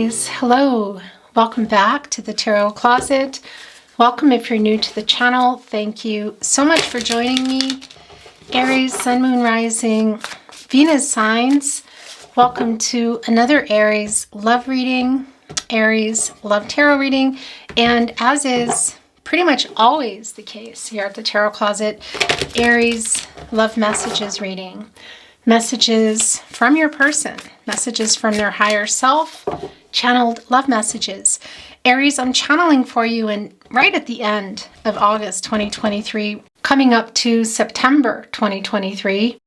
Aries, hello. Welcome back to the Tarot Closet. Welcome if you're new to the channel. Thank you so much for joining me. Aries, Sun, Moon, Rising, Venus signs. Welcome to another Aries love reading, Aries love tarot reading, and as is pretty much always the case here at the Tarot Closet, Aries love messages reading. Messages from your person, messages from their higher self, channeled love messages. Aries, I'm channeling for you and right at the end of August 2023, coming up to September 2023.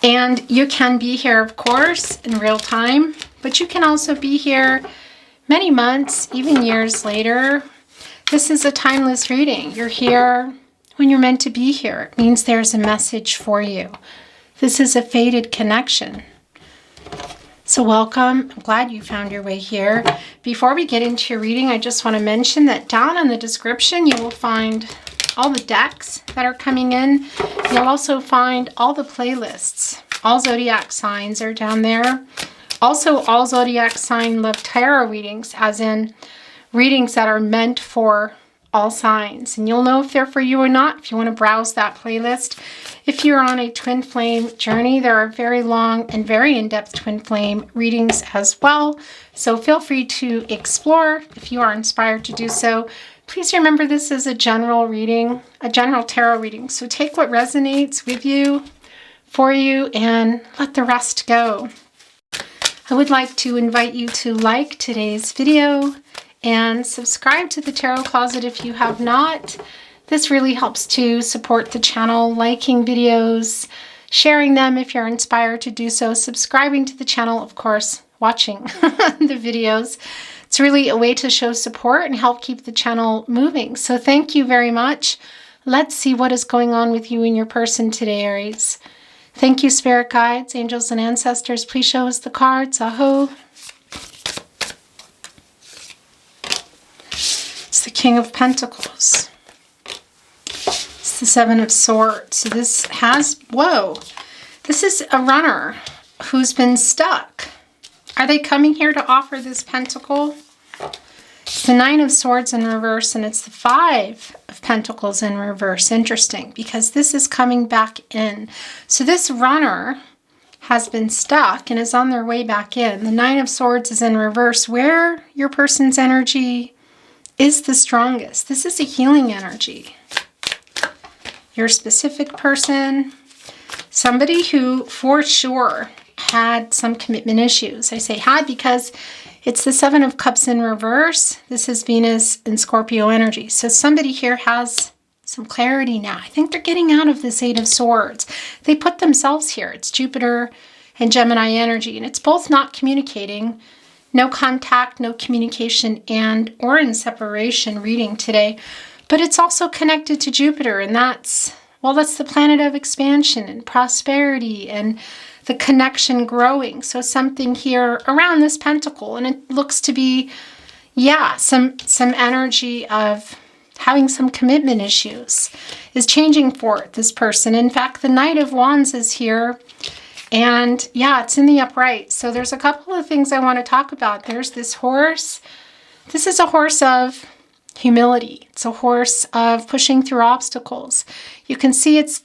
And you can be here, of course, in real time, but you can also be here many months, even years later. This is a timeless reading. You're here when you're meant to be here. It means there's a message for you. This is a fated connection. So welcome. I'm glad you found your way here. Before we get into your reading, I just want to mention that down in the description, you will find all the decks that are coming in. You'll also find all the playlists. All zodiac signs are down there. Also, all zodiac sign love tarot readings, as in readings that are meant for all signs. And you'll know if they're for you or not if you want to browse that playlist. If you're on a twin flame journey, there are very long and very in-depth twin flame readings as well. So feel free to explore if you are inspired to do so. Please remember this is a general reading, a general tarot reading. So take what resonates with you, for you, and let the rest go. I would like to invite you to like today's video and subscribe to the Tarot Closet if you have not. This really helps to support the channel, liking videos, sharing them if you're inspired to do so, subscribing to the channel, of course, watching the videos. It's really a way to show support and help keep the channel moving. So thank you very much. Let's see what is going on with you and your person today, Aries. Thank you, spirit guides, angels, and ancestors. Please show us the cards. Aho. It's the King of Pentacles. It's the Seven of Swords. So this has, whoa, this is a runner who's been stuck. Are they coming here to offer this pentacle? It's the Nine of Swords in reverse, and it's the Five of Pentacles in reverse. Interesting, because this is coming back in. So this runner has been stuck and is on their way back in. The Nine of Swords is in reverse, where your person's energy is the strongest. This is a healing energy. Your specific person, somebody who for sure had some commitment issues. I say had because it's the Seven of Cups in reverse. This is Venus and Scorpio energy. So somebody here has some clarity now. I think they're getting out of this Eight of Swords. They put themselves here. It's Jupiter and Gemini energy, and it's both not communicating. No contact, no communication, and or in separation reading today. But it's also connected to Jupiter, and that's the planet of expansion and prosperity and the connection growing. So something here around this pentacle, and it looks to be, yeah, some energy of having some commitment issues is changing for this person. In fact, the Knight of Wands is here, and yeah, it's in the upright. So there's a couple of things I want to talk about. There's this horse. This is a horse of humility. It's a horse of pushing through obstacles. You can see it's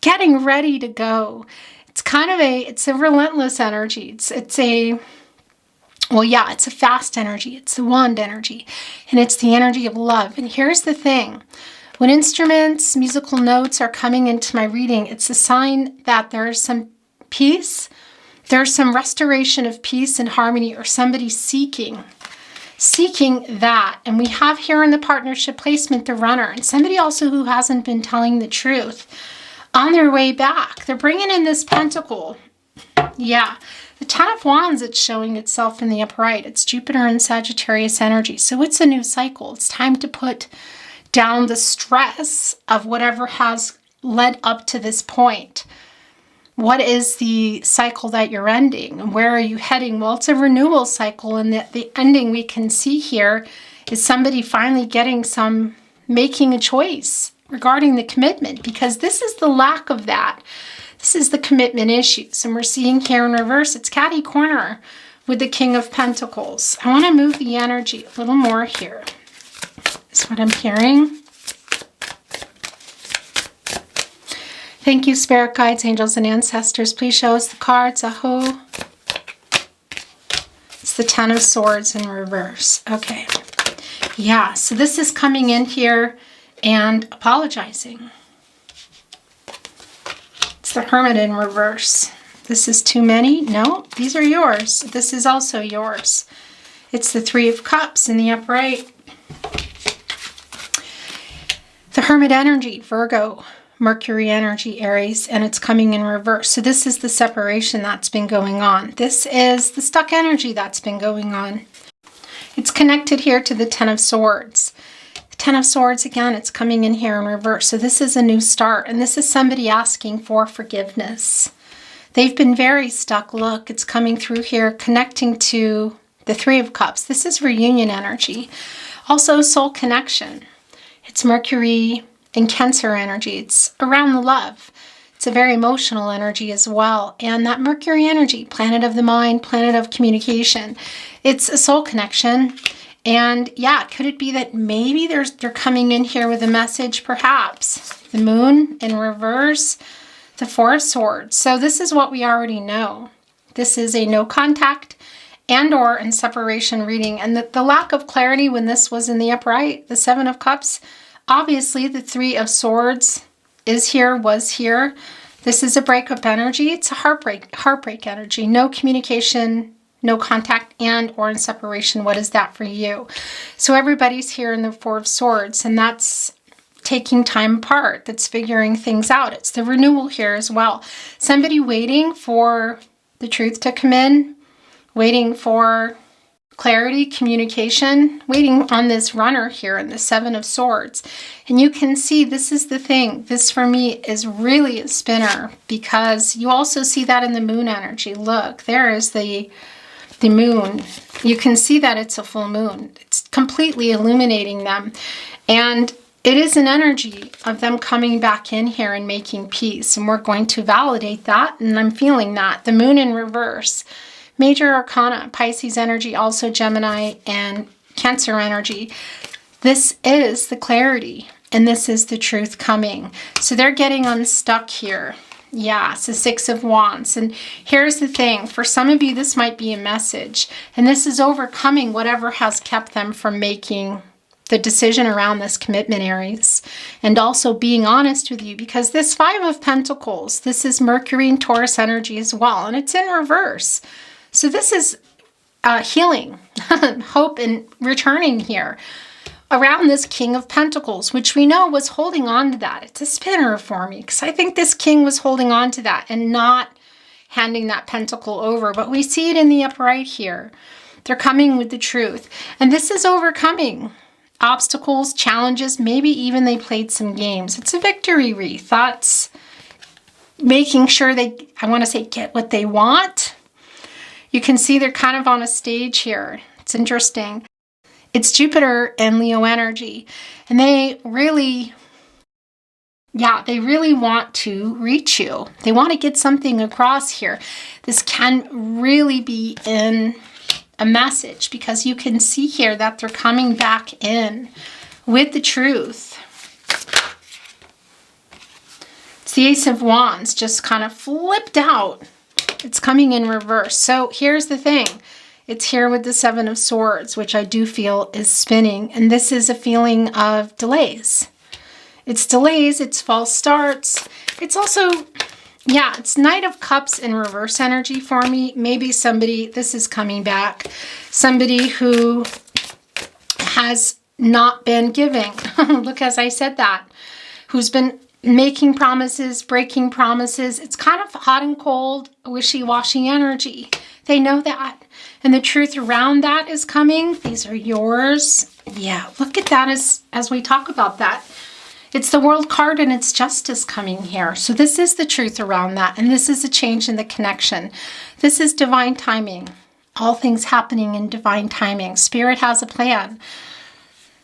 getting ready to go. It's kind of it's a relentless energy. It's a fast energy. It's the wand energy, and it's the energy of love. And here's the thing. When instruments, musical notes are coming into my reading, it's a sign that there's some peace. There's some restoration of peace and harmony, or somebody seeking that. And we have here in the partnership placement the runner, and somebody also who hasn't been telling the truth on their way back. They're bringing in this pentacle. Yeah, the Ten of Wands, it's showing itself in the upright. It's Jupiter and Sagittarius energy. So it's a new cycle. It's time to put down the stress of whatever has led up to this point. What is the cycle that you're ending? Where are you heading? Well, it's a renewal cycle, and the ending we can see here is somebody finally making a choice regarding the commitment, because this is the lack of that. This is the commitment issues, and we're seeing here in reverse, it's catty corner with the King of Pentacles. I want to move the energy a little more here. That's what I'm hearing. Thank you, Spirit Guides, Angels, and Ancestors. Please show us the cards. Aho. It's the Ten of Swords in reverse. Okay. Yeah, so this is coming in here and apologizing. It's the Hermit in reverse. This is too many? No, these are yours. This is also yours. It's the Three of Cups in the upright. The Hermit energy, Virgo, Mercury energy, Aries, and it's coming in reverse. So this is the separation that's been going on. This is the stuck energy that's been going on. It's connected here to the Ten of Swords. The Ten of Swords, again, it's coming in here in reverse. So this is a new start, and this is somebody asking for forgiveness. They've been very stuck. Look, it's coming through here, connecting to the Three of Cups. This is reunion energy. Also soul connection. It's Mercury and Cancer energy. It's around the love. It's a very emotional energy as well. And that Mercury energy, planet of the mind, planet of communication. It's a soul connection. And yeah, could it be that maybe they're coming in here with a message? Perhaps. The Moon in reverse, the Four of Swords. So this is what we already know. This is a no contact and or in separation reading. And the lack of clarity when this was in the upright, the Seven of Cups, obviously the Three of Swords is here, was here. This is a breakup energy. It's a heartbreak energy. No communication, no contact, and or in separation. What is that for you? So everybody's here in the Four of Swords, and that's taking time apart. That's figuring things out. It's the renewal here as well. Somebody waiting for the truth to come in, waiting for clarity, communication, waiting on this runner here in the Seven of Swords. And you can see this is the thing. This for me is really a spinner because you also see that in the Moon energy. Look, there is the Moon. You can see that it's a full moon. It's completely illuminating them. And it is an energy of them coming back in here and making peace. And we're going to validate that. And I'm feeling that. The Moon in reverse. Major Arcana, Pisces energy, also Gemini and Cancer energy. This is the clarity and this is the truth coming. So they're getting unstuck here. Yeah, it's the Six of Wands. And here's the thing. For some of you, this might be a message. And this is overcoming whatever has kept them from making the decision around this commitment, Aries. And also being honest with you. Because this Five of Pentacles, this is Mercury and Taurus energy as well. And it's in reverse. So this is healing, hope, and returning here around this King of Pentacles, which we know was holding on to that. It's a spinner for me because I think this king was holding on to that and not handing that pentacle over. But we see it in the upright here. They're coming with the truth. And this is overcoming obstacles, challenges. Maybe even they played some games. It's a victory wreath. That's making sure they, I want to say, get what they want. You can see they're kind of on a stage here. It's interesting. It's Jupiter and Leo energy. And they really want to reach you. They want to get something across here. This can really be in a message because you can see here that they're coming back in with the truth. It's the Ace of Wands just kind of flipped out. It's coming in reverse. So here's the thing. It's here with the Seven of Swords, which I do feel is spinning. And this is a feeling of delays. It's delays. It's false starts. It's also, yeah, it's Knight of Cups in reverse energy for me. Maybe somebody, this is coming back. Somebody who has not been giving. Look, as I said that. Who's been making promises, breaking promises. It's kind of hot and cold, wishy-washy energy. They know that. And the truth around that is coming. These are yours. Yeah, look at that as we talk about that. It's the World card and it's justice coming here. So this is the truth around that. And this is a change in the connection. This is divine timing. All things happening in divine timing. Spirit has a plan.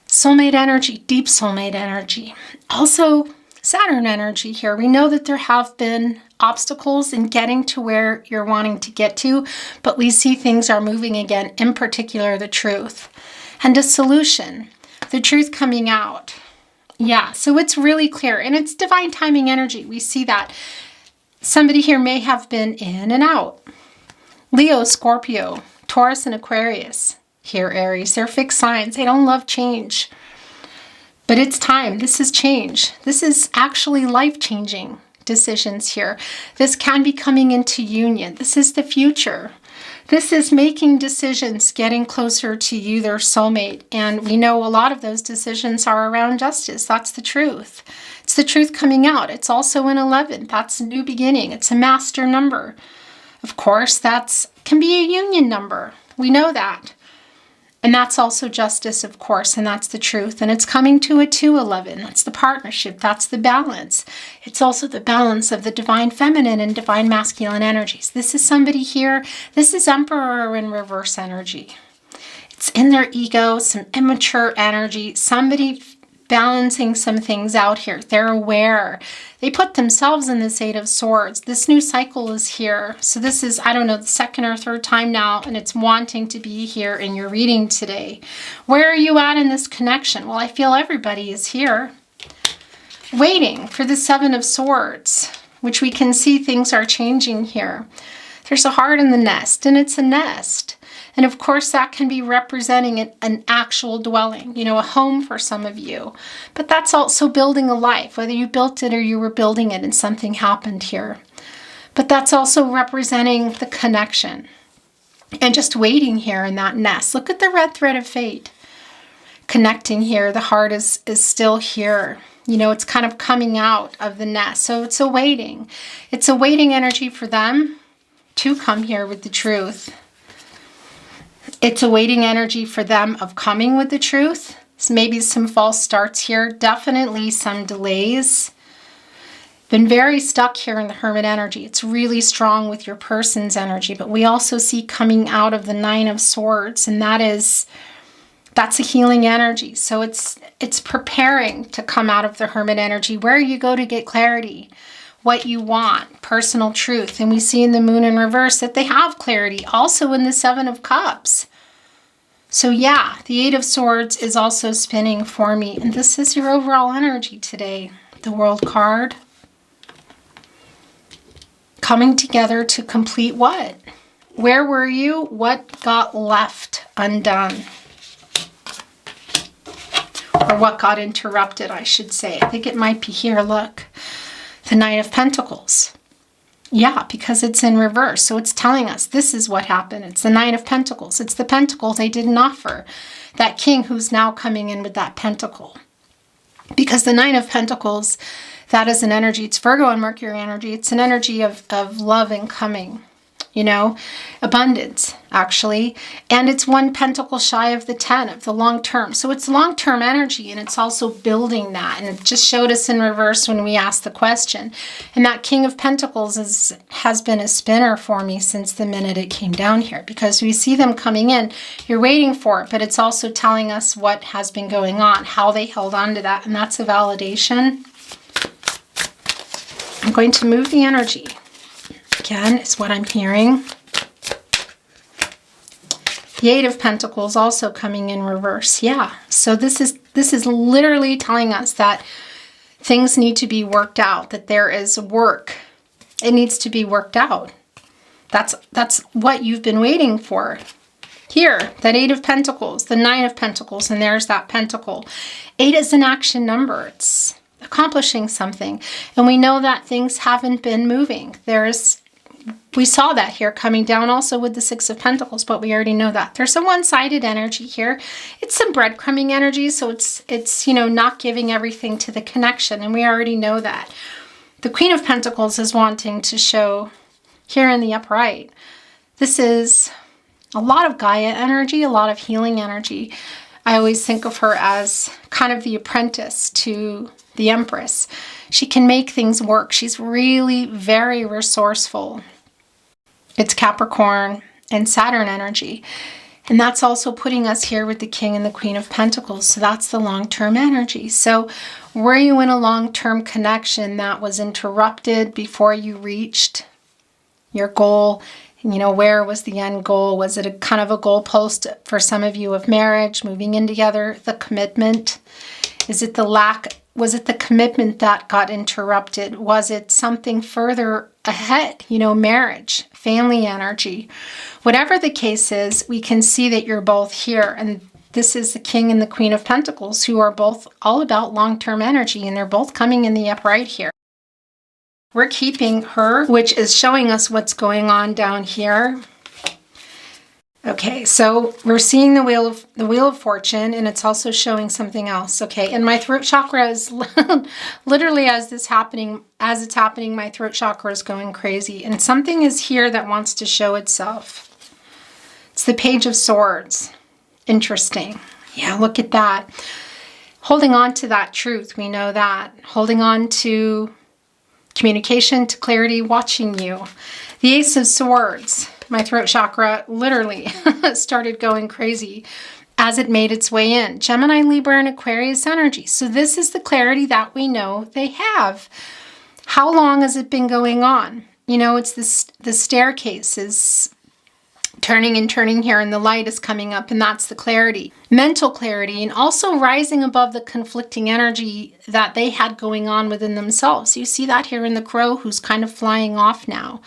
Soulmate energy, deep soulmate energy. Also, Saturn energy here. We know that there have been obstacles in getting to where you're wanting to get to, but we see things are moving again, in particular the truth. And a solution, the truth coming out. Yeah, so it's really clear, and it's divine timing energy. We see that. Somebody here may have been in and out. Leo, Scorpio, Taurus, and Aquarius. Here, Aries, they're fixed signs. They don't love change. But it's time. This is change. This is actually life-changing decisions here. This can be coming into union. This is the future. This is making decisions, getting closer to you, their soulmate. And we know a lot of those decisions are around justice. That's the truth. It's the truth coming out. It's also an 11. That's a new beginning. It's a master number. Of course, that can be a union number. We know that. And that's also justice, of course, and that's the truth. And it's coming to a 211. That's the partnership. That's the balance. It's also the balance of the divine feminine and divine masculine energies. This is somebody here. This is Emperor in reverse energy. It's in their ego, some immature energy, somebody balancing some things out here. They're aware. They put themselves in this Eight of Swords. This new cycle is here. So this is, I don't know, the second or third time now, and it's wanting to be here in your reading today. Where are you at in this connection? Well, I feel everybody is here, waiting for the Seven of Swords, which we can see things are changing here. There's a heart in the nest, and it's a nest. And of course, that can be representing an actual dwelling, you know, a home for some of you. But that's also building a life, whether you built it or you were building it and something happened here. But that's also representing the connection and just waiting here in that nest. Look at the red thread of fate connecting here. The heart is still here. You know, it's kind of coming out of the nest. So it's a waiting. It's a waiting energy for them to come here with the truth. It's a waiting energy for them of coming with the truth. So maybe some false starts here. Definitely some delays. Been very stuck here in the Hermit energy. It's really strong with your person's energy. But we also see coming out of the Nine of Swords. And that's a healing energy. So it's preparing to come out of the Hermit energy. Where you go to get clarity. What you want, personal truth. And we see in the Moon in reverse that they have clarity. Also in the Seven of Cups. So yeah, the Eight of Swords is also spinning for me. And this is your overall energy today. The World card. Coming together to complete what? Where were you? What got left undone? Or what got interrupted, I should say. I think it might be here, look. The Knight of Pentacles. Yeah, because it's in reverse. So it's telling us this is what happened. It's the Knight of Pentacles. It's the pentacle they didn't offer. That king who's now coming in with that pentacle. Because the Knight of Pentacles, that is an energy. It's Virgo and Mercury energy. It's an energy of love and coming. You know, abundance, actually. And it's one pentacle shy of the 10 of the long term. So it's long-term energy, and it's also building that. And it just showed us in reverse when we asked the question. And that King of Pentacles has been a spinner for me since the minute it came down here. Because we see them coming in. You're waiting for it, but it's also telling us what has been going on, how they held on to that. And that's a validation. I'm going to move the energy. Again, is what I'm hearing. The Eight of Pentacles also coming in reverse. Yeah, so this is literally telling us that things need to be worked out, that there is work. It needs to be worked out. That's what you've been waiting for. Here, that Eight of Pentacles, the Nine of Pentacles, and there's that pentacle. 8 is an action number. It's accomplishing something. And we know that things haven't been moving. We saw that here coming down also with the Six of Pentacles, but we already know that. There's a one-sided energy here. It's some breadcrumbing energy, so it's you know, not giving everything to the connection, and we already know that. The Queen of Pentacles is wanting to show here in the upright. This is a lot of Gaia energy, a lot of healing energy. I always think of her as kind of the apprentice to the Empress. She can make things work. She's really very resourceful. It's Capricorn and Saturn energy. And that's also putting us here with the King and the Queen of Pentacles. So that's the long-term energy. So were you in a long-term connection that was interrupted before you reached your goal? You know, where was the end goal? Was it a kind of a goalpost for some of you of marriage, moving in together, the commitment? Was it the commitment that got interrupted? Was it something further ahead? You know, marriage, family energy. Whatever the case is, we can see that you're both here. And this is the King and the Queen of Pentacles, who are both all about long-term energy. And they're both coming in the upright here. We're keeping her, which is showing us what's going on down here. Okay, so we're seeing the Wheel of Fortune, and it's also showing something else. Okay, and my throat chakra is literally as it's happening, my throat chakra is going crazy, and something is here that wants to show itself. It's the Page of Swords. Interesting. Yeah, look at that. Holding on to that truth, we know that. Holding on to communication, to clarity, watching you. The Ace of Swords. My throat chakra literally started going crazy as it made its way in. Gemini, Libra, and Aquarius energy. So this is the clarity that we know they have. How long has it been going on? You know, it's the staircase is turning and turning here, and the light is coming up, and that's the clarity. Mental clarity, and also rising above the conflicting energy that they had going on within themselves. You see that here in the Crow, who's kind of flying off now.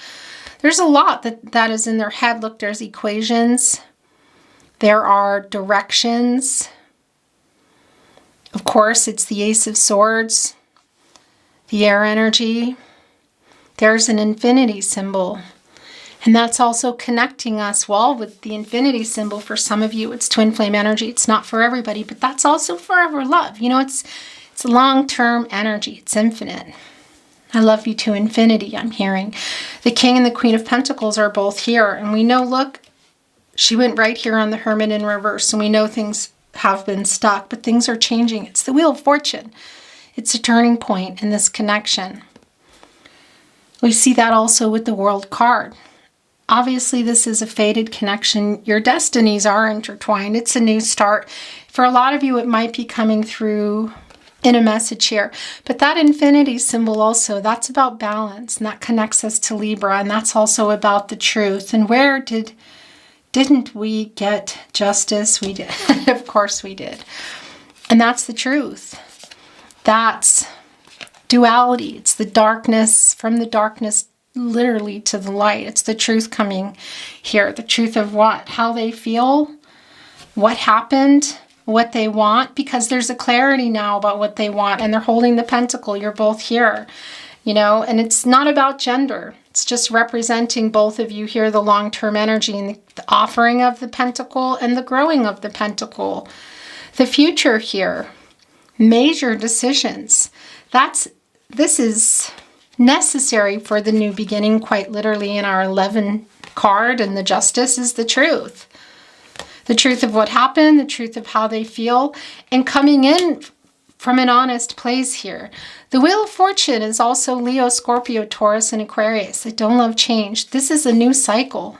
There's a lot that is in their head. Look, there's equations. There are directions. Of course, it's the Ace of Swords, the air energy. There's an infinity symbol. And that's also connecting us well with the infinity symbol. For some of you, it's twin flame energy. It's not for everybody, but that's also forever love. You know, it's long-term energy. It's infinite. I love you to infinity, I'm hearing. The King and the Queen of Pentacles are both here. And we know, look, she went right here on the Hermit in reverse. And we know things have been stuck, but things are changing. It's the Wheel of Fortune. It's a turning point in this connection. We see that also with the World card. Obviously, this is a fated connection. Your destinies are intertwined. It's a new start. For a lot of you, it might be coming through in a message here. But that infinity symbol also, that's about balance. And that connects us to Libra. And that's also about the truth. And where didn't we get justice? We did. Of course we did. And that's the truth. That's duality. It's the darkness, from the darkness literally to the light. It's the truth coming here. The truth of what? How they feel, what happened, what they want, because there's a clarity now about what they want, and they're holding the pentacle. You're both here, you know, and it's not about gender. It's just representing both of you here, the long-term energy and the offering of the pentacle and the growing of the pentacle. The future here, major decisions. This is necessary for the new beginning, quite literally, in our 11 card, and the Justice is the truth. The truth of what happened, the truth of how they feel, and coming in from an honest place here. The Wheel of Fortune is also Leo, Scorpio, Taurus, and Aquarius that don't love change. This is a new cycle,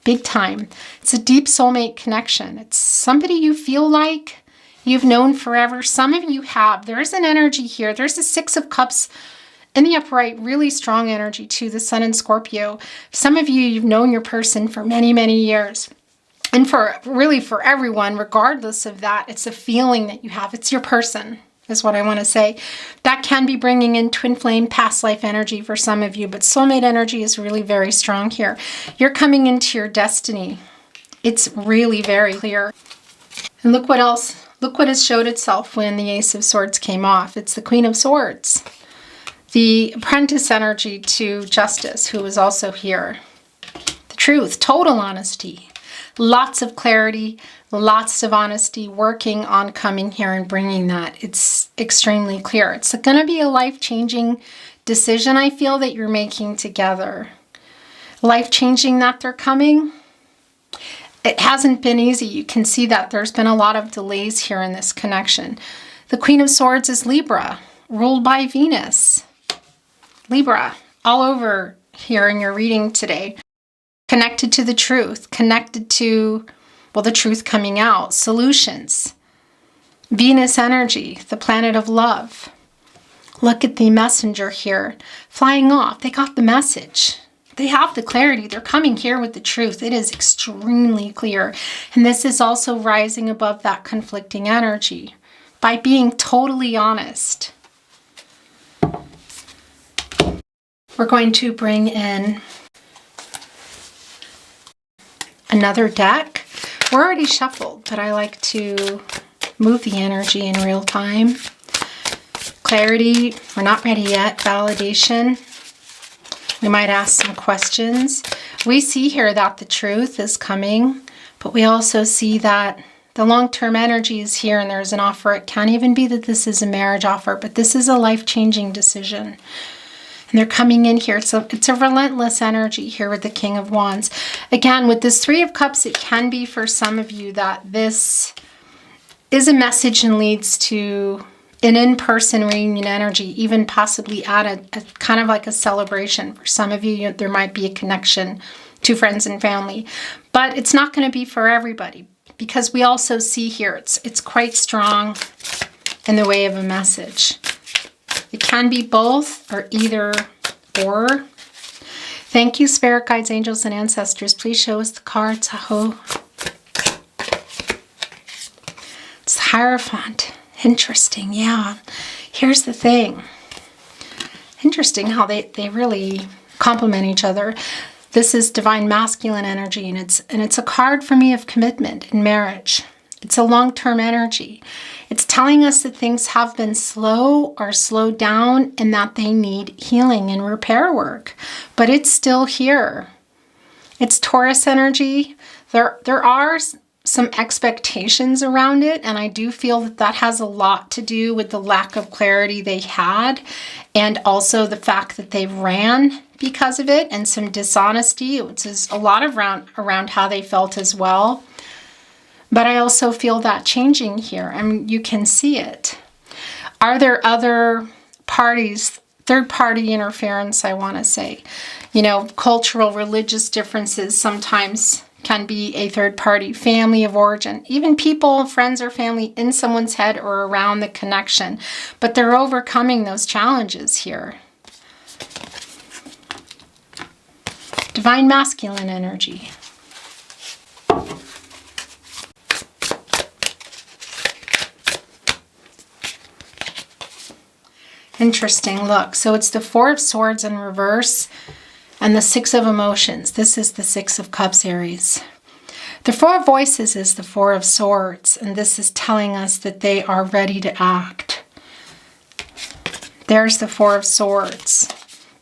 big time. It's a deep soulmate connection. It's somebody you feel like you've known forever. Some of you have. There's an energy here. There's the Six of Cups in the upright, really strong energy too, the Sun in Scorpio. Some of you, you've known your person for many, many years. And for everyone, regardless of that, it's a feeling that you have. It's your person, is what I want to say. That can be bringing in twin flame, past life energy for some of you, but soulmate energy is really very strong here. You're coming into your destiny. It's really very clear. And look what else. Look what has showed itself when the Ace of Swords came off. It's the Queen of Swords. The apprentice energy to Justice, who is also here. The truth, total honesty, lots of clarity, lots of honesty, working on coming here and bringing that. It's extremely clear. It's going to be a life-changing decision, I feel, that you're making together. Life-changing that they're coming. It hasn't been easy. You can see that there's been a lot of delays here in this connection. The Queen of Swords is Libra, ruled by Venus. Libra, all over here in your reading today. Connected to the truth, connected to Well, the truth coming out, solutions. Venus energy, the planet of love. Look at the messenger here, flying off. They got the message. They have the clarity. They're coming here with the truth. It is extremely clear. And this is also rising above that conflicting energy by being totally honest. We're going to bring in another deck. We're already shuffled, but I like to move the energy in real time. Clarity, we're not ready yet. Validation, we might ask some questions. We see here that the truth is coming, but we also see that the long-term energy is here and there's an offer. It can't even be that this is a marriage offer, but this is a life-changing decision. And they're coming in here. So it's a relentless energy here with the King of Wands. Again, with this Three of Cups, it can be for some of you that this is a message and leads to an in-person reunion energy, even possibly at a kind of like a celebration. For some of you, there might be a connection to friends and family. But it's not going to be for everybody, because we also see here it's quite strong in the way of a message. It can be both or either or. Thank you, spirit guides, angels, and ancestors. Please show us the cards. Aho. It's the Hierophant. Interesting, yeah. Here's the thing. Interesting how they really complement each other. This is divine masculine energy, and it's a card for me of commitment in marriage. It's a long-term energy. It's telling us that things have been slow or slowed down and that they need healing and repair work. But it's still here. It's Taurus energy. There are some expectations around it, and I do feel that that has a lot to do with the lack of clarity they had, and also the fact that they ran because of it, and some dishonesty, which is a lot of around how they felt as well. But I also feel that changing here. I mean, you can see it. Are there other parties, third-party interference, I want to say? You know, cultural, religious differences sometimes can be a third party, family of origin, even people, friends or family in someone's head or around the connection. But they're overcoming those challenges here. Divine masculine energy. Interesting, look. So it's the Four of Swords in reverse and the Six of Emotions. This is the Six of Cups, Aries. The Four of Voices is the Four of Swords, and this is telling us that they are ready to act. There's the Four of Swords.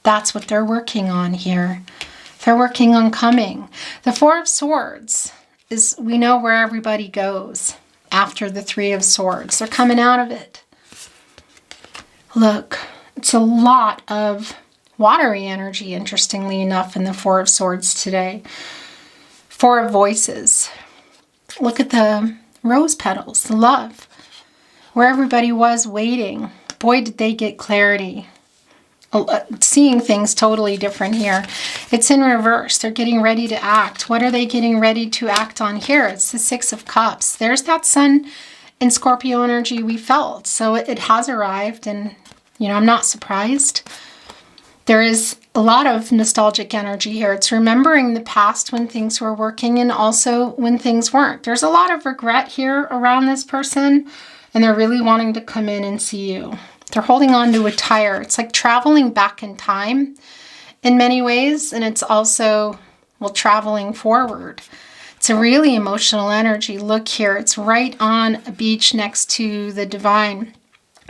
That's what they're working on here. They're working on coming. The Four of Swords is, we know where everybody goes after the Three of Swords. They're coming out of it. Look, it's a lot of watery energy, interestingly enough, in the Four of Swords today. Four of Voices. Look at the rose petals, the love. Where everybody was waiting. Boy, did they get clarity. Seeing things totally different here. It's in reverse. They're getting ready to act. What are they getting ready to act on here? It's the Six of Cups. There's that Sun in Scorpio energy we felt. So it has arrived, and, you know, I'm not surprised. There is a lot of nostalgic energy here. It's remembering the past when things were working and also when things weren't. There's a lot of regret here around this person, and they're really wanting to come in and see you. They're holding on to a tire. It's like traveling back in time in many ways, and it's also, well, traveling forward. It's a really emotional energy. Look here. It's right on a beach next to the divine,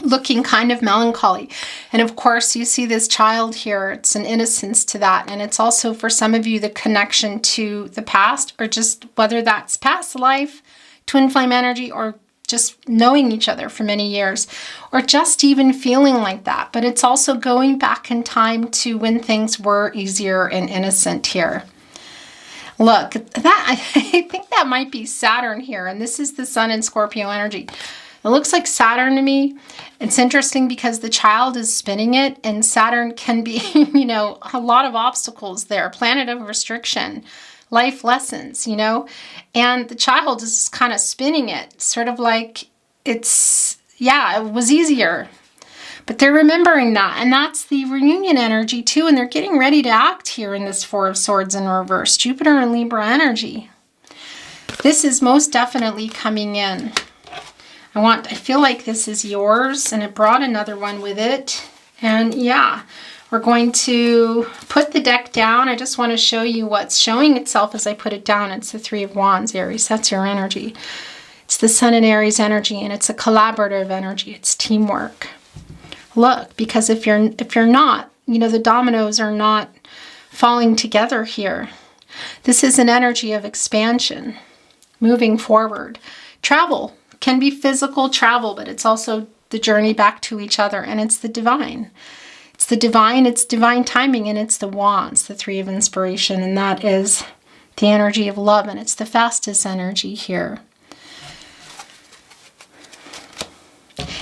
looking kind of melancholy. And of course, you see this child here. It's an innocence to that. And it's also, for some of you, the connection to the past, or just whether that's past life, twin flame energy, or just knowing each other for many years, or just even feeling like that. But it's also going back in time to when things were easier and innocent here. Look, that I think that might be Saturn here. And this is the Sun in Scorpio energy. It looks like Saturn to me. It's interesting because the child is spinning it, and Saturn can be, you know, a lot of obstacles there. Planet of restriction. life lessons, you know, and the child is kind of spinning it, sort of like it's, yeah, it was easier. But they're remembering that, and that's the reunion energy too, and they're getting ready to act here in this Four of Swords in reverse, Jupiter and Libra energy. This is most definitely coming in. I feel like this is yours, and it brought another one with it. And yeah, we're going to put the deck down. I just want to show you what's showing itself as I put it down. It's the Three of Wands, Aries. That's your energy. It's the Sun and Aries energy, and it's a collaborative energy. It's teamwork. Look, because if you're not, you know, the dominoes are not falling together here. This is an energy of expansion, moving forward. Travel can be physical travel, but it's also the journey back to each other, and it's the divine. It's the divine, it's divine timing, and it's the wands, the Three of Inspiration, and that is the energy of love, and it's the fastest energy here.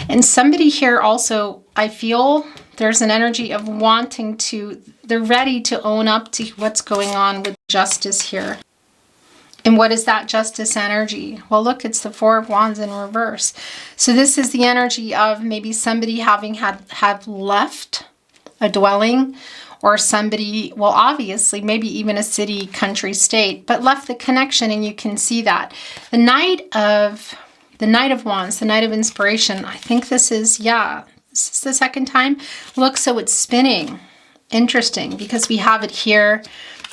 And somebody here also, I feel there's an energy of wanting to, they're ready to own up to what's going on with justice here. And what is that justice energy? Well, look, it's the Four of Wands in reverse. So this is the energy of maybe somebody having had left a dwelling, or somebody, well, obviously, maybe even a city, country, state, but left the connection, and you can see that. The Knight of Wands, the Knight of Inspiration, I think this is, yeah, this is the second time. Look, so it's spinning. Interesting, because we have it here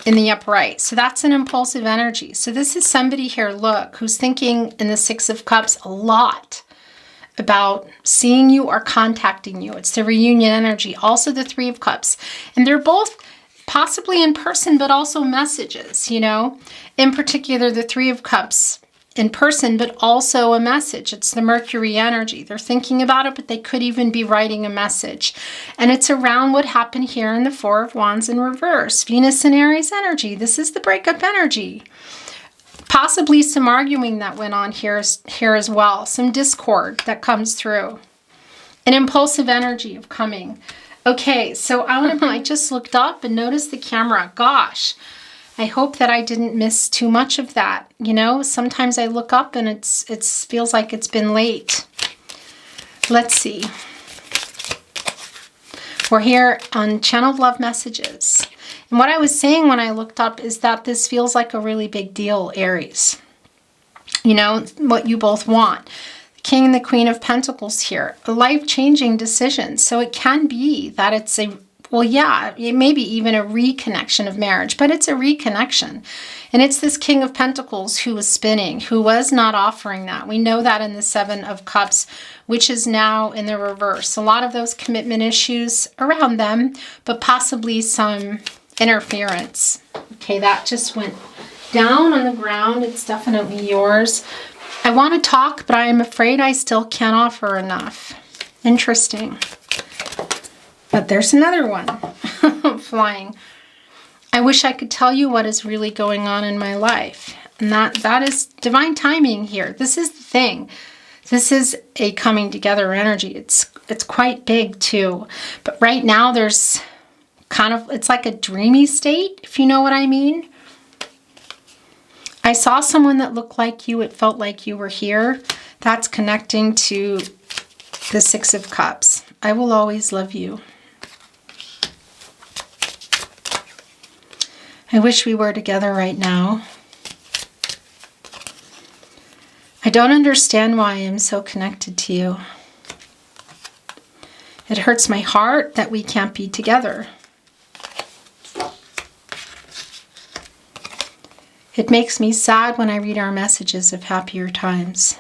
in the upright. So that's an impulsive energy. So this is somebody here, look, who's thinking in the Six of Cups a lot about seeing you or contacting you. It's the reunion energy. Also the Three of Cups. And they're both possibly in person, but also messages, you know. In particular, the Three of Cups in person, but also a message. It's the Mercury energy. They're thinking about it, but they could even be writing a message. And it's around what happened here in the Four of Wands in reverse. Venus and Aries energy. This is the breakup energy. Possibly some arguing that went on here as well. Some discord that comes through. An impulsive energy of coming. Okay, so I just looked up and noticed the camera. Gosh, I hope that I didn't miss too much of that. You know, sometimes I look up and it feels like it's been late. Let's see. We're here on Channeled Love Messages. And what I was saying when I looked up is that this feels like a really big deal, Aries. You know, what you both want. The King and the Queen of Pentacles here. A life-changing decision. So it can be that it's a, well, yeah, it may be even a reconnection of marriage, but it's a reconnection. And it's this King of Pentacles who was spinning, who was not offering that. We know that in the Seven of Cups, which is now in the reverse. A lot of those commitment issues around them, but possibly some interference. Okay, that just went down on the ground. It's definitely yours. I want to talk, but I am afraid I still can't offer enough. Interesting. But there's another one flying. I wish I could tell you what is really going on in my life. And that is divine timing here. This is the thing. This is a coming together energy. It's quite big too. But right now there's kind of, it's like a dreamy state, if you know what I mean. I saw someone that looked like you. It felt like you were here. That's connecting to the Six of Cups. I will always love you. I wish we were together right now. I don't understand why I am so connected to you. It hurts my heart that we can't be together. It makes me sad when I read our messages of happier times.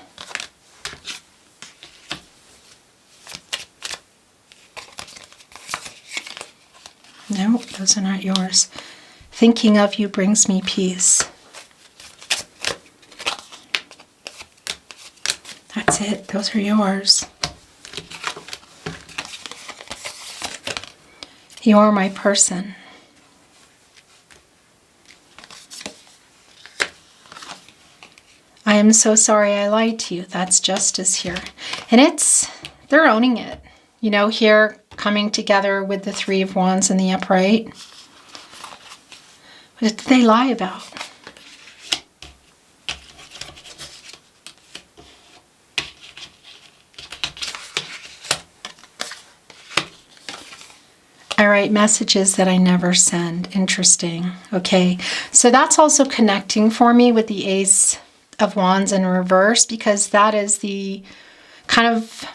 No, those are not yours. Thinking of you brings me peace. That's it. Those are yours. You're my person. I am so sorry I lied to you. That's justice here. And they're owning it. You know, here coming together with the Three of Wands in the upright. What did they lie about? I write messages that I never send. Interesting. Okay. So that's also connecting for me with the Ace of Wands in reverse, because that is the kind of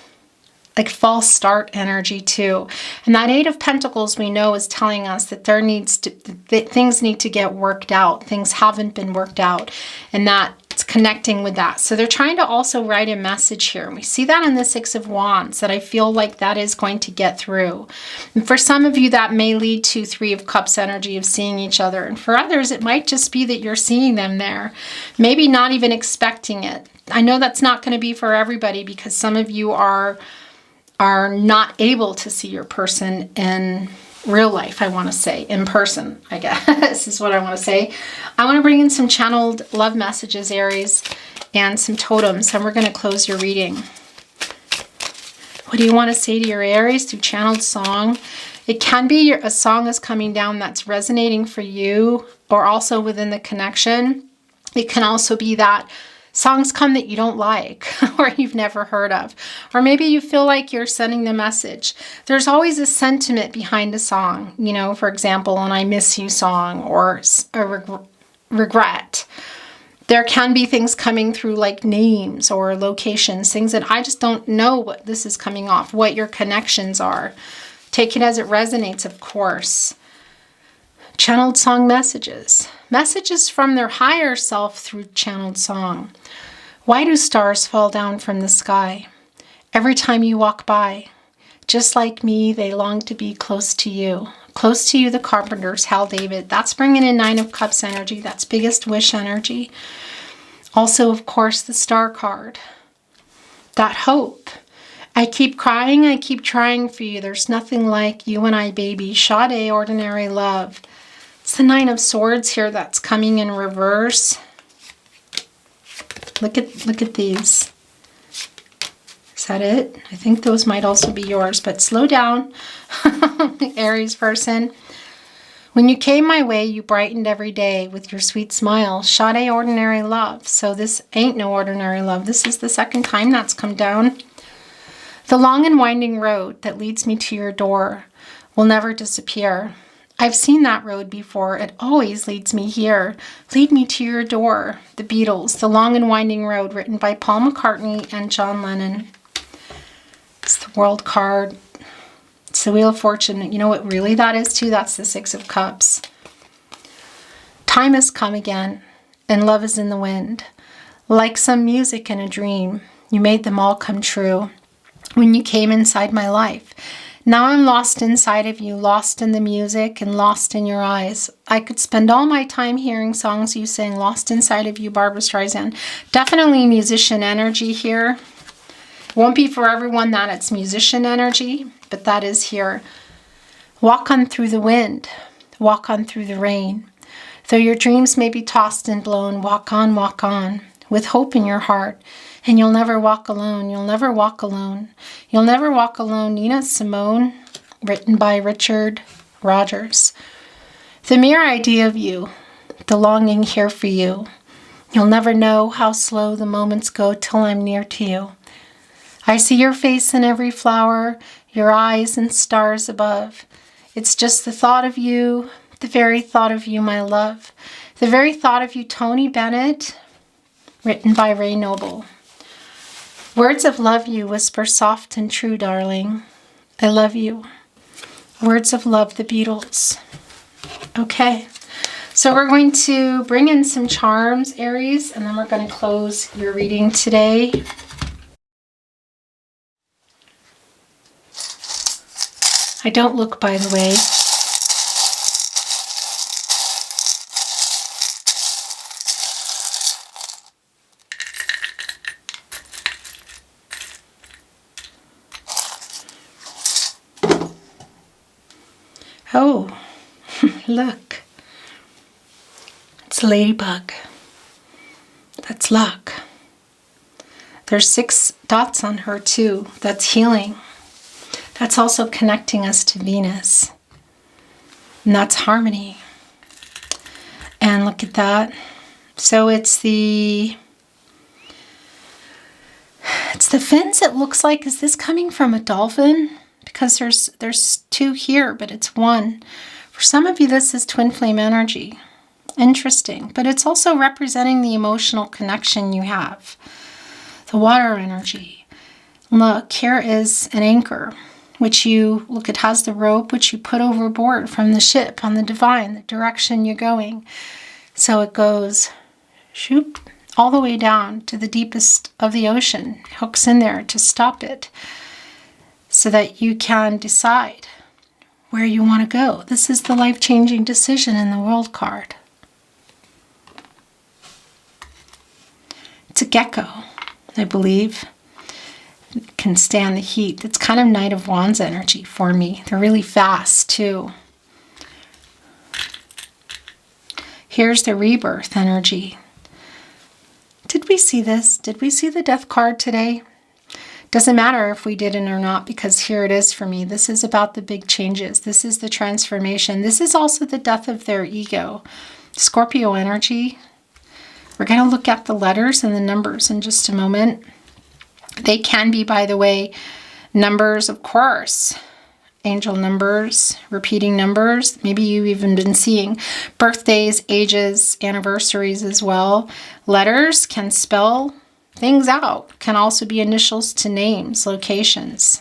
like false start energy too. And that Eight of Pentacles we know is telling us that things need to get worked out. Things haven't been worked out, and that's connecting with that. So they're trying to also write a message here. And we see that in the Six of Wands, that I feel like that is going to get through. And for some of you, that may lead to Three of Cups energy of seeing each other. And for others, it might just be that you're seeing them there, maybe not even expecting it. I know that's not going to be for everybody, because some of you are not able to see your person in real life, I want to say. In person, I guess, is what I want to say. I want to bring in some channeled love messages, Aries, and some totems, and we're going to close your reading. What do you want to say to your Aries through channeled song? It can be a song is coming down that's resonating for you, or also within the connection. It can also be that songs come that you don't like or you've never heard of. Or maybe you feel like you're sending the message. There's always a sentiment behind a song. You know, for example, an I miss you song or a regret. There can be things coming through like names or locations, things that I just don't know what this is coming off, what your connections are. Take it as it resonates, of course. Channeled song messages. Messages from their higher self through channeled song. Why do stars fall down from the sky every time you walk by? Just like me, they long to be close to you. Close to you, the Carpenters, Hal David. That's bringing in Nine of Cups energy. That's biggest wish energy. Also, of course, the Star card. That hope. I keep crying, I keep trying for you. There's nothing like you and I, baby. Sade, ordinary love. It's the Nine of Swords here that's coming in reverse. Look at these. Is that it? I think those might also be yours, but slow down, Aries person. When you came my way, you brightened every day with your sweet smile. Sade, ordinary love. So this ain't no ordinary love. This is the second time that's come down. The long and winding road that leads me to your door will never disappear. I've seen that road before. It always leads me here. Lead me to your door. The Beatles, The Long and Winding Road, written by Paul McCartney and John Lennon. It's the World card. It's the Wheel of Fortune. You know what really that is too? That's the Six of Cups. Time has come again, and love is in the wind. Like some music in a dream, you made them all come true when you came inside my life. Now I'm lost inside of you, lost in the music and lost in your eyes. I could spend all my time hearing songs you sing, lost inside of you, Barbra Streisand. Definitely musician energy here. Won't be for everyone that it's musician energy, but that is here. Walk on through the wind, walk on through the rain. Though your dreams may be tossed and blown, walk on, with hope in your heart. And you'll never walk alone. You'll never walk alone. You'll never walk alone. Nina Simone, written by Richard Rogers. The mere idea of you, the longing here for you. You'll never know how slow the moments go till I'm near to you. I see your face in every flower, your eyes and stars above. It's just the thought of you, the very thought of you, my love. The very thought of you, Tony Bennett, written by Ray Noble. Words of love you whisper soft and true, darling. I love you. Words of love, the Beatles. Okay, so we're going to bring in some charms, Aries, and then we're going to close your reading today. I don't look, by the way. Oh, look. It's a ladybug. That's luck. There's 6 dots on her too. That's healing. That's also connecting us to Venus. And that's harmony. And look at that. So it's the fins, it looks like. Is this coming from a dolphin? because there's two here, but it's one. For some of you, this is twin flame energy. Interesting. But it's also representing the emotional connection you have. The water energy. Look, here is an anchor, which you, look, it has the rope, which you put overboard from the ship on the divine, the direction you're going. So it goes, shoop, all the way down to the deepest of the ocean. Hooks in there to stop it so that you can decide where you want to go. This is the life-changing decision in the World card. It's a gecko, I believe. It can stand the heat. It's kind of Knight of Wands energy for me. They're really fast too. Here's the rebirth energy. Did we see this? Did we see the Death card today? Doesn't matter if we didn't or not, because here it is for me. This is about the big changes. This is the transformation. This is also the death of their ego. Scorpio energy. We're going to look at the letters and the numbers in just a moment. They can be, by the way, numbers, of course. Angel numbers, repeating numbers. Maybe you've even been seeing birthdays, ages, anniversaries as well. Letters can spell things out. Can also be initials to names, locations.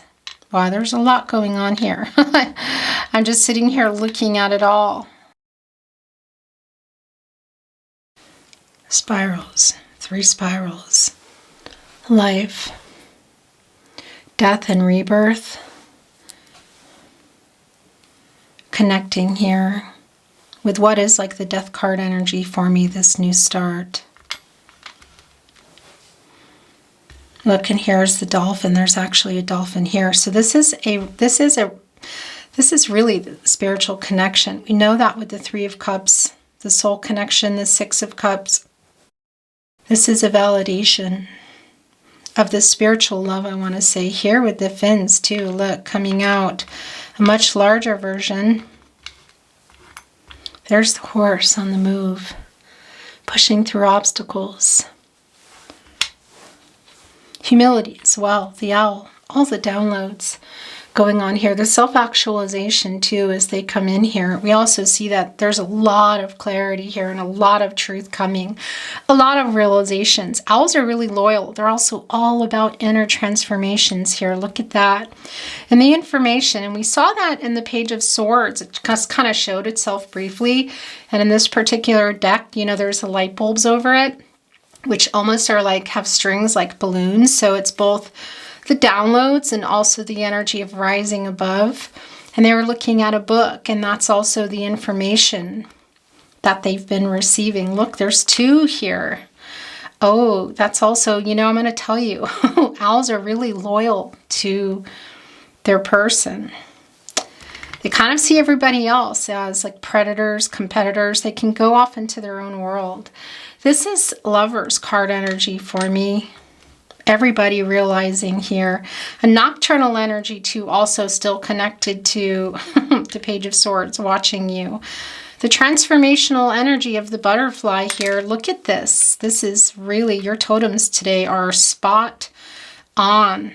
Wow, there's a lot going on here. I'm just sitting here looking at it all. Spirals, 3 spirals. Life, death and rebirth. Connecting here with what is like the Death card energy for me, this new start. Look, and here's the dolphin. There's actually a dolphin here. So this is really the spiritual connection. We know that with the 3 of Cups, the soul connection, the 6 of Cups. This is a validation of the spiritual love, I want to say, here with the fins too. Look, coming out. A much larger version. There's the horse on the move, pushing through obstacles. Humility as well, the owl, all the downloads going on here. The self-actualization too, as they come in here. We also see that there's a lot of clarity here and a lot of truth coming, a lot of realizations. Owls are really loyal. They're also all about inner transformations here. Look at that. And the information, and we saw that in the Page of Swords. It just kind of showed itself briefly. And in this particular deck, you know, there's the light bulbs over it, which almost are like, have strings like balloons. So it's both the downloads and also the energy of rising above. And they were looking at a book, and that's also the information that they've been receiving. Look, there's 2 here. Oh, that's also, you know, I'm going to tell you, owls are really loyal to their person. They kind of see everybody else as like predators, competitors. They can go off into their own world. This is Lovers card energy for me. Everybody realizing here. A nocturnal energy too, also still connected to the Page of Swords, watching you. The transformational energy of the butterfly here. Look at this. This is really, your totems today are spot on.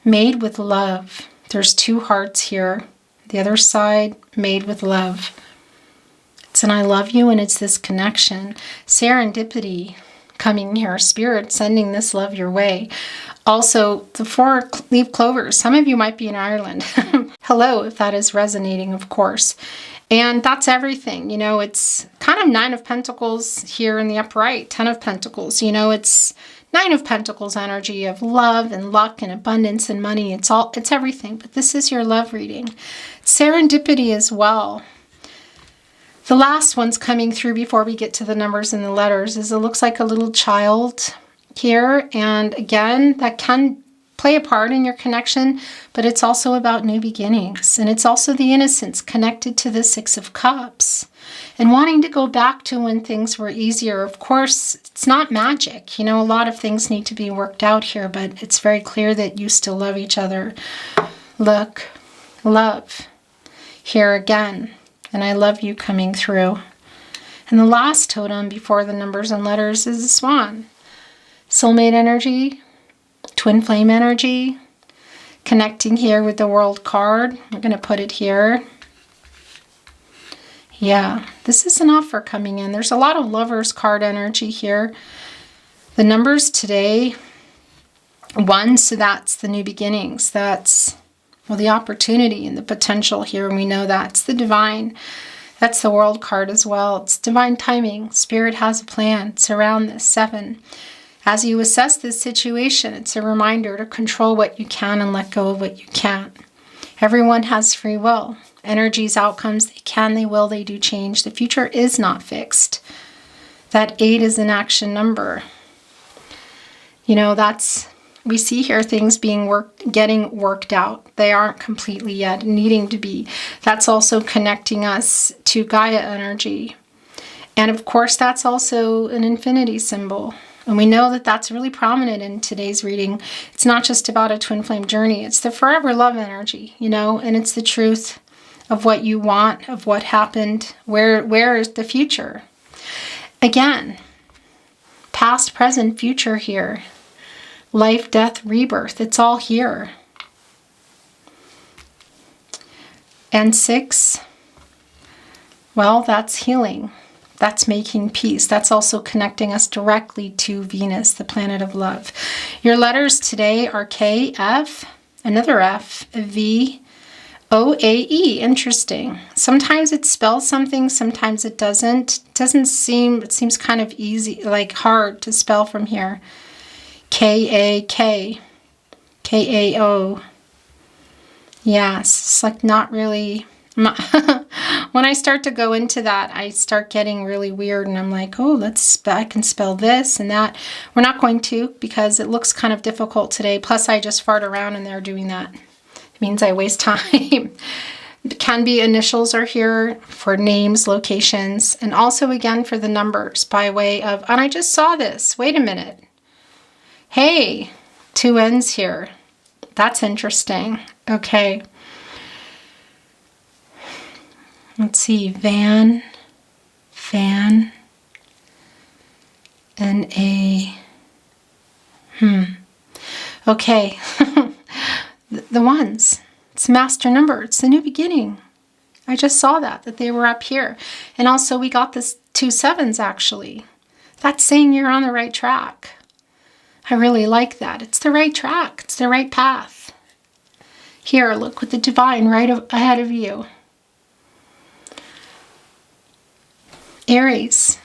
Made with love. There's 2 hearts here. The other side, made with love. It's an I love you, and it's this connection. Serendipity coming here. Spirit sending this love your way. Also, the 4-leaf clovers. Some of you might be in Ireland. Hello, if that is resonating, of course. And that's everything. You know, it's kind of 9 of Pentacles here in the upright. 10 of Pentacles. You know, it's 9 of Pentacles energy of love and luck and abundance and money. It's everything. But this is your love reading. Serendipity as well. The last one's coming through before we get to the numbers and the letters is it looks like a little child here. And again, that can play a part in your connection, but it's also about new beginnings. And it's also the innocence connected to the 6 of Cups and wanting to go back to when things were easier. Of course, it's not magic. You know, a lot of things need to be worked out here, but it's very clear that you still love each other. Look, love here again. And I love you coming through. And the last totem before the numbers and letters is the swan. Soulmate energy, twin flame energy, connecting here with the World card. We're going to put it here. Yeah, this is an offer coming in. There's a lot of Lovers card energy here. The numbers today, 1, so that's the new beginnings. That's, well, the opportunity and the potential here, and we know that's the divine. That's the World card as well. It's divine timing. Spirit has a plan. It's around this 7. As you assess this situation, it's a reminder to control what you can and let go of what you can't. Everyone has free will. Energies, outcomes, they can, they will, they do change. The future is not fixed. That 8 is an action number. You know, that's, we see here things being getting worked out. They aren't completely yet, needing to be. That's also connecting us to Gaia energy. And of course, that's also an infinity symbol. And we know that that's really prominent in today's reading. It's not just about a twin flame journey. It's the forever love energy, you know, and it's the truth of what you want, of what happened, where is the future. Again, past, present, future here. Life, death, rebirth, it's all here. And 6, well, that's healing. That's making peace. That's also connecting us directly to Venus, the planet of love. Your letters today are K, F, another F, V, O, A, E. Interesting. Sometimes it spells something, sometimes it doesn't. It seems kind of easy, like hard to spell from here. K, A, K, K, A, O. Yes, it's like not really. When I start to go into that, I start getting really weird, and I'm like, oh, I can spell this and that. We're not going to, because it looks kind of difficult today. Plus, I just fart around in there doing that. It means I waste time. It can be initials are here for names, locations, and also again for the numbers by way of, and I just saw this. Wait a minute. Hey, 2 ends here. That's interesting. Okay. Let's see, fan, and a, Okay, the ones. It's a master number. It's the new beginning. I just saw that they were up here. And also we got this 2 7s actually. That's saying you're on the right track. I really like that. It's the right track. It's the right path. Here, look with the divine right ahead of you. Aries,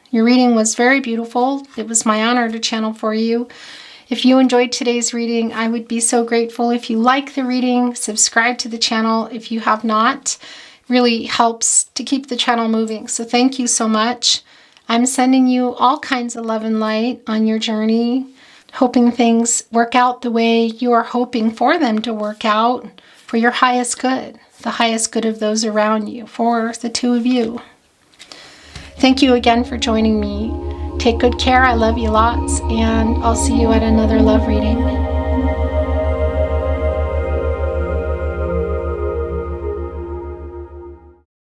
your reading was very beautiful. It was my honor to channel for you. If you enjoyed today's reading, I would be so grateful if you like the reading, subscribe to the channel if you have not. It really helps to keep the channel moving. So thank you so much. I'm sending you all kinds of love and light on your journey, hoping things work out the way you are hoping for them to work out for your highest good, the highest good of those around you, for the 2 of you. Thank you again for joining me. Take good care. I love you lots, and I'll see you at another love reading.